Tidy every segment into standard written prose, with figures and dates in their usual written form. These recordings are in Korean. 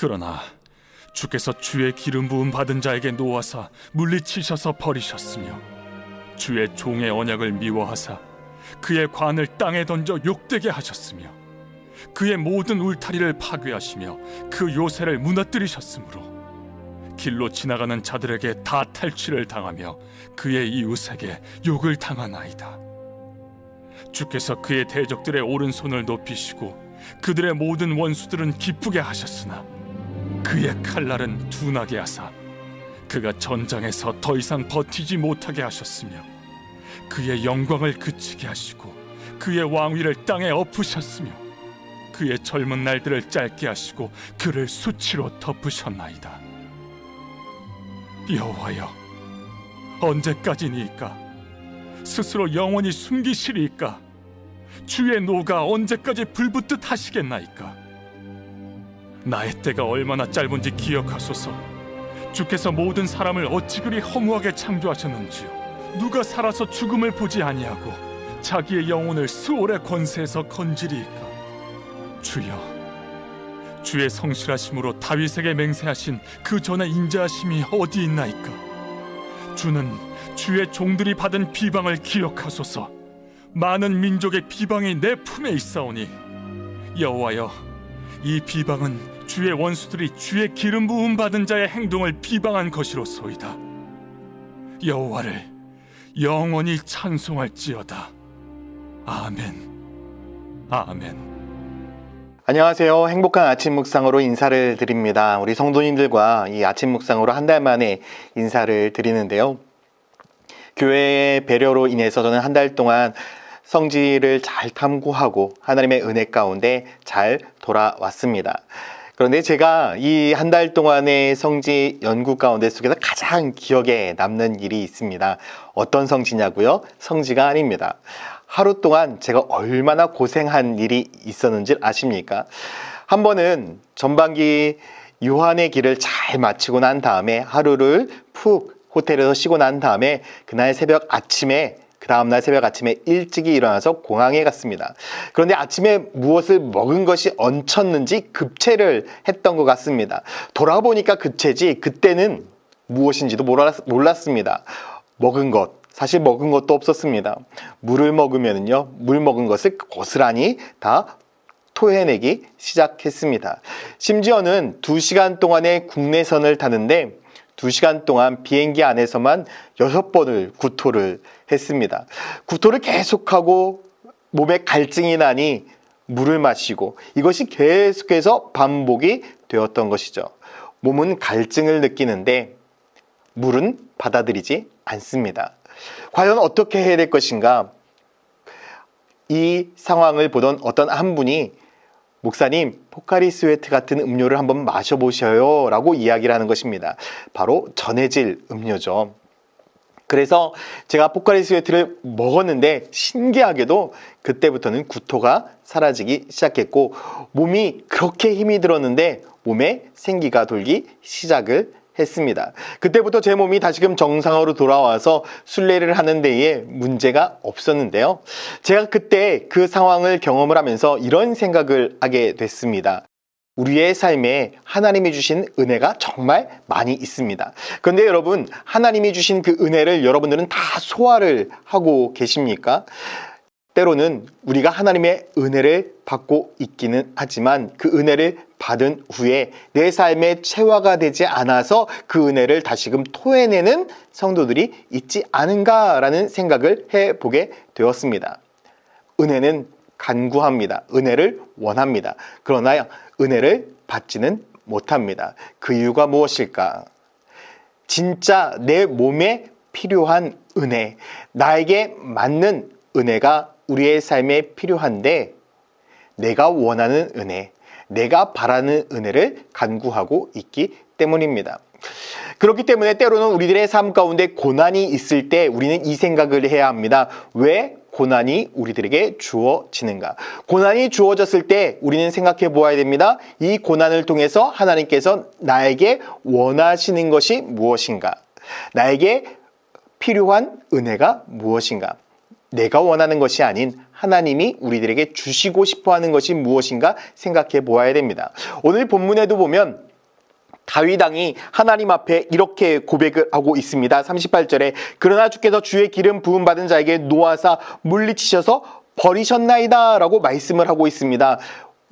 그러나 주께서 주의 기름 부음 받은 자에게 놓아사 물리치셔서 버리셨으며 주의 종의 언약을 미워하사 그의 관을 땅에 던져 욕되게 하셨으며 그의 모든 울타리를 파괴하시며 그 요새를 무너뜨리셨으므로 길로 지나가는 자들에게 다 탈취를 당하며 그의 이웃에게 욕을 당하나이다. 주께서 그의 대적들의 오른손을 높이시고 그들의 모든 원수들은 기쁘게 하셨으나 그의 칼날은 둔하게 하사 그가 전장에서 더 이상 버티지 못하게 하셨으며 그의 영광을 그치게 하시고 그의 왕위를 땅에 엎으셨으며 그의 젊은 날들을 짧게 하시고 그를 수치로 덮으셨나이다. 여호와여, 언제까지니이까? 스스로 영원히 숨기시리이까? 주의 노가 언제까지 불붙듯 하시겠나이까? 나의 때가 얼마나 짧은지 기억하소서. 주께서 모든 사람을 어찌 그리 허무하게 창조하셨는지요. 누가 살아서 죽음을 보지 아니하고 자기의 영혼을 스올의 권세에서 건지리이까? 주여, 주의 성실하심으로 다윗에게 맹세하신 그 전에 인자하심이 어디 있나이까? 주는 주의 종들이 받은 비방을 기억하소서. 많은 민족의 비방이 내 품에 있사오니 여호와여, 이 비방은 주의 원수들이 주의 기름 부음 받은 자의 행동을 비방한 것이로소이다. 여호와를 영원히 찬송할지어다. 아멘. 아멘. 안녕하세요. 행복한 아침 묵상으로 인사를 드립니다. 우리 성도님들과 이 아침 묵상으로 한 달 만에 인사를 드리는데요. 교회의 배려로 인해서 저는 한 달 동안 성지를 잘 탐구하고 하나님의 은혜 가운데 잘 돌아왔습니다. 그런데 제가 이 한 달 동안의 성지 연구 가운데 속에서 가장 기억에 남는 일이 있습니다. 어떤 성지냐고요? 성지가 아닙니다. 하루 동안 제가 얼마나 고생한 일이 있었는지 아십니까? 한 번은 전반기 요한의 길을 잘 마치고 난 다음에 하루를 푹 호텔에서 쉬고 난 다음에 그 다음날 새벽 아침에 일찍이 일어나서 공항에 갔습니다. 그런데 아침에 무엇을 먹은 것이 얹혔는지 급체를 했던 것 같습니다. 돌아보니까 급체지 그때는 무엇인지도 몰랐습니다. 사실 먹은 것도 없었습니다. 물을 먹으면요, 물 먹은 것을 고스란히 다 토해내기 시작했습니다. 심지어는 2시간 동안의 국내선을 타는데 2시간 동안 비행기 안에서만 6번을 구토를 했습니다. 구토를 계속하고 몸에 갈증이 나니 물을 마시고 이것이 계속해서 반복이 되었던 것이죠. 몸은 갈증을 느끼는데 물은 받아들이지 않습니다. 과연 어떻게 해야 될 것인가? 이 상황을 보던 어떤 한 분이 목사님, 포카리 스웨트 같은 음료를 한번 마셔보셔요 라고 이야기를 하는 것입니다. 바로 전해질 음료죠. 그래서 제가 포카리 스웨트를 먹었는데 신기하게도 그때부터는 구토가 사라지기 시작했고 몸이 그렇게 힘이 들었는데 몸에 생기가 돌기 시작을 했습니다. 그때부터 제 몸이 다시금 정상으로 돌아와서 순례를 하는 데에 문제가 없었는데요. 제가 그때 그 상황을 경험을 하면서 이런 생각을 하게 됐습니다. 우리의 삶에 하나님이 주신 은혜가 정말 많이 있습니다. 그런데 여러분, 하나님이 주신 그 은혜를 여러분들은 다 소화를 하고 계십니까? 때로는 우리가 하나님의 은혜를 받고 있기는 하지만 그 은혜를 받은 후에 내 삶에 체화가 되지 않아서 그 은혜를 다시금 토해내는 성도들이 있지 않은가라는 생각을 해보게 되었습니다. 은혜는 간구합니다. 은혜를 원합니다. 그러나 은혜를 받지는 못합니다. 그 이유가 무엇일까? 진짜 내 몸에 필요한 은혜, 나에게 맞는 은혜가 우리의 삶에 필요한데 내가 원하는 은혜, 내가 바라는 은혜를 간구하고 있기 때문입니다. 그렇기 때문에 때로는 우리들의 삶 가운데 고난이 있을 때 우리는 이 생각을 해야 합니다. 왜 고난이 우리들에게 주어지는가? 고난이 주어졌을 때 우리는 생각해 보아야 됩니다. 이 고난을 통해서 하나님께서 나에게 원하시는 것이 무엇인가? 나에게 필요한 은혜가 무엇인가? 내가 원하는 것이 아닌 하나님이 우리들에게 주시고 싶어하는 것이 무엇인가 생각해 보아야 됩니다. 오늘 본문에도 보면 다윗 왕이 하나님 앞에 이렇게 고백을 하고 있습니다. 38절에 그러나 주께서 주의 기름 부음 받은 자에게 노하사 물리치셔서 버리셨나이다 라고 말씀을 하고 있습니다.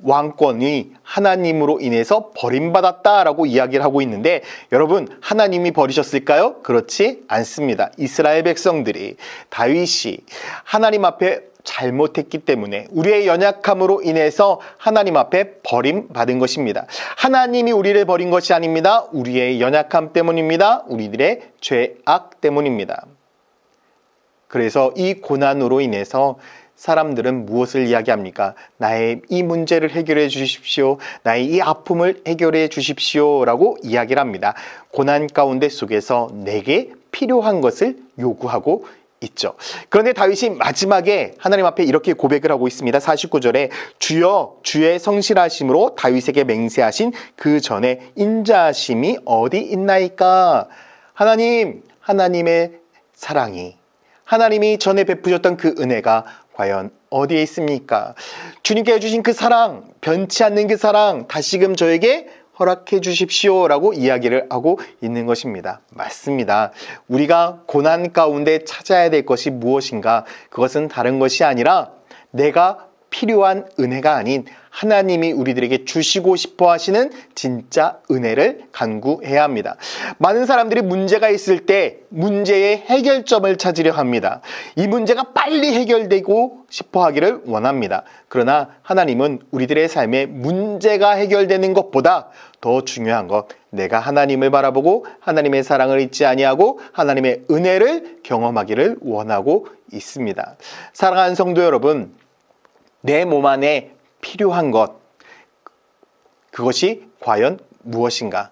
왕권이 하나님으로 인해서 버림받았다라고 이야기를 하고 있는데, 여러분, 하나님이 버리셨을까요? 그렇지 않습니다. 이스라엘 백성들이, 다윗이 하나님 앞에 잘못했기 때문에, 우리의 연약함으로 인해서 하나님 앞에 버림받은 것입니다. 하나님이 우리를 버린 것이 아닙니다. 우리의 연약함 때문입니다. 우리들의 죄악 때문입니다. 그래서 이 고난으로 인해서 사람들은 무엇을 이야기합니까? 나의 이 문제를 해결해 주십시오. 나의 이 아픔을 해결해 주십시오 라고 이야기를 합니다. 고난 가운데 속에서 내게 필요한 것을 요구하고 있죠. 그런데 다윗이 마지막에 하나님 앞에 이렇게 고백을 하고 있습니다. 49절에 주여 주의 성실하심으로 다윗에게 맹세하신 그 전에 인자하심이 어디 있나이까? 하나님, 하나님의 사랑이, 하나님이 전에 베푸셨던 그 은혜가 과연 어디에 있습니까? 주님께 해주신 그 사랑, 변치 않는 그 사랑 다시금 저에게 허락해 주십시오 라고 이야기를 하고 있는 것입니다. 맞습니다. 우리가 고난 가운데 찾아야 될 것이 무엇인가? 그것은 다른 것이 아니라 내가 필요한 은혜가 아닌 하나님이 우리들에게 주시고 싶어 하시는 진짜 은혜를 간구해야 합니다. 많은 사람들이 문제가 있을 때 문제의 해결점을 찾으려 합니다. 이 문제가 빨리 해결되고 싶어 하기를 원합니다. 그러나 하나님은 우리들의 삶에 문제가 해결되는 것보다 더 중요한 것, 내가 하나님을 바라보고 하나님의 사랑을 잊지 아니하고 하나님의 은혜를 경험하기를 원하고 있습니다. 사랑하는 성도 여러분, 내 몸 안에 필요한 것, 그것이 과연 무엇인가?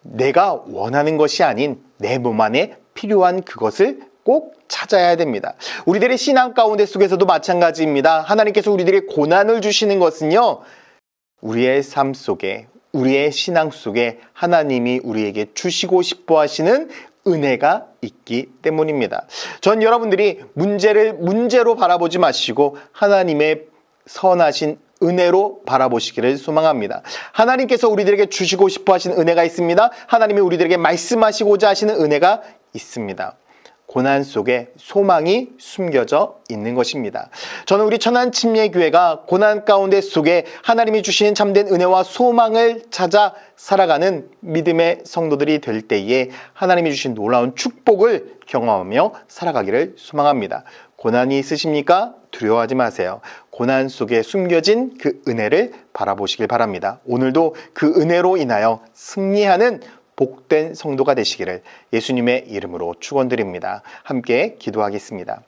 내가 원하는 것이 아닌 내 몸 안에 필요한 그것을 꼭 찾아야 됩니다. 우리들의 신앙 가운데 속에서도 마찬가지입니다. 하나님께서 우리들에게 고난을 주시는 것은요, 우리의 삶 속에, 우리의 신앙 속에 하나님이 우리에게 주시고 싶어 하시는 은혜가 있기 때문입니다. 전 여러분들이 문제를 문제로 바라보지 마시고 하나님의 선하신 은혜로 바라보시기를 소망합니다. 하나님께서 우리들에게 주시고 싶어 하시는 은혜가 있습니다. 하나님이 우리들에게 말씀하시고자 하시는 은혜가 있습니다. 고난 속에 소망이 숨겨져 있는 것입니다. 저는 우리 천안침례교회가 고난 가운데 속에 하나님이 주시는 참된 은혜와 소망을 찾아 살아가는 믿음의 성도들이 될 때에 하나님이 주신 놀라운 축복을 경험하며 살아가기를 소망합니다. 고난이 있으십니까? 두려워하지 마세요. 고난 속에 숨겨진 그 은혜를 바라보시길 바랍니다. 오늘도 그 은혜로 인하여 승리하는 복된 성도가 되시기를 예수님의 이름으로 축원드립니다. 함께 기도하겠습니다.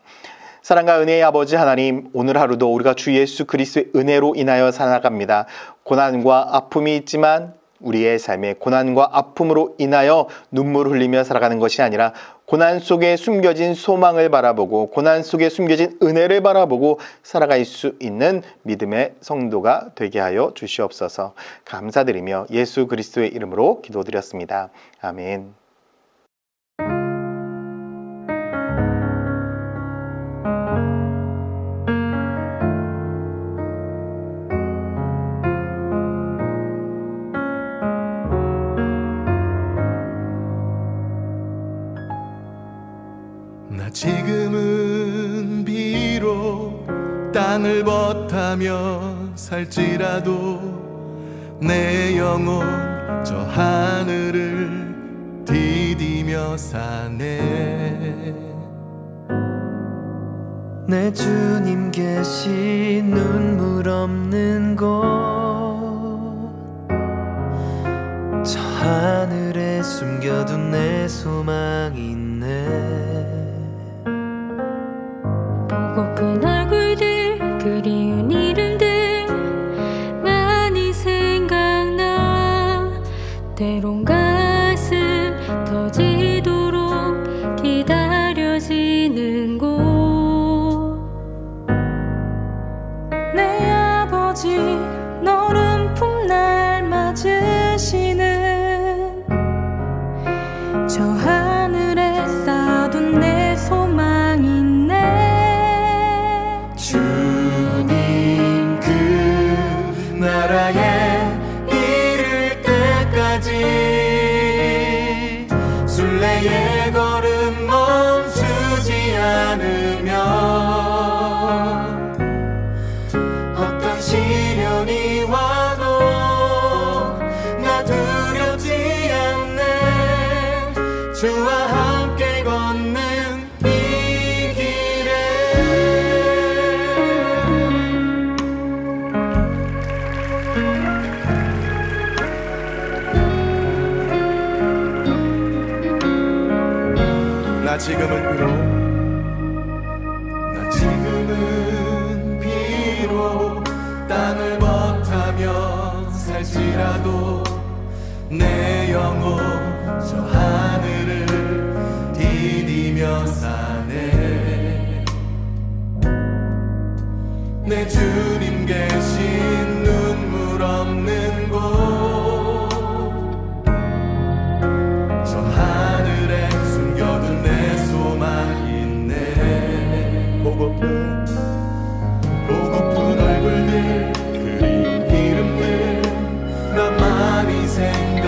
사랑과 은혜의 아버지 하나님, 오늘 하루도 우리가 주 예수 그리스도의 은혜로 인하여 살아갑니다. 고난과 아픔이 있지만 우리의 삶에 고난과 아픔으로 인하여 눈물을 흘리며 살아가는 것이 아니라 고난 속에 숨겨진 소망을 바라보고 고난 속에 숨겨진 은혜를 바라보고 살아갈 수 있는 믿음의 성도가 되게 하여 주시옵소서. 감사드리며 예수 그리스도의 이름으로 기도드렸습니다. 아멘. 나 지금은 비록 땅을 벗하며 살지라도 내 영혼 저 하늘을 디디며 사네. 내 주님 계신 눈물 없는 곳, 저 하늘에 숨겨둔 내 소망이 있네. 보고픈 얼굴들, 그리운 이름들 많이 생각나. 때론 가슴 터지도록 기다려지는 곳. 내 아버지 너른 품날 맞으시는 저 하늘에 쌓아둔 내 소망이 주님 그 나라에 이를 때까지 주와 함께 걷는 이 길에 나 지금은 비록 땅을 벗하며 살지라도 내 영혼 저 하늘을 디디며 사네 내 주님 계신 눈물 없는 곳 저 하늘에 숨겨둔 내 소망 있네 보고픈 얼굴들 그린 이름들 나만이 생각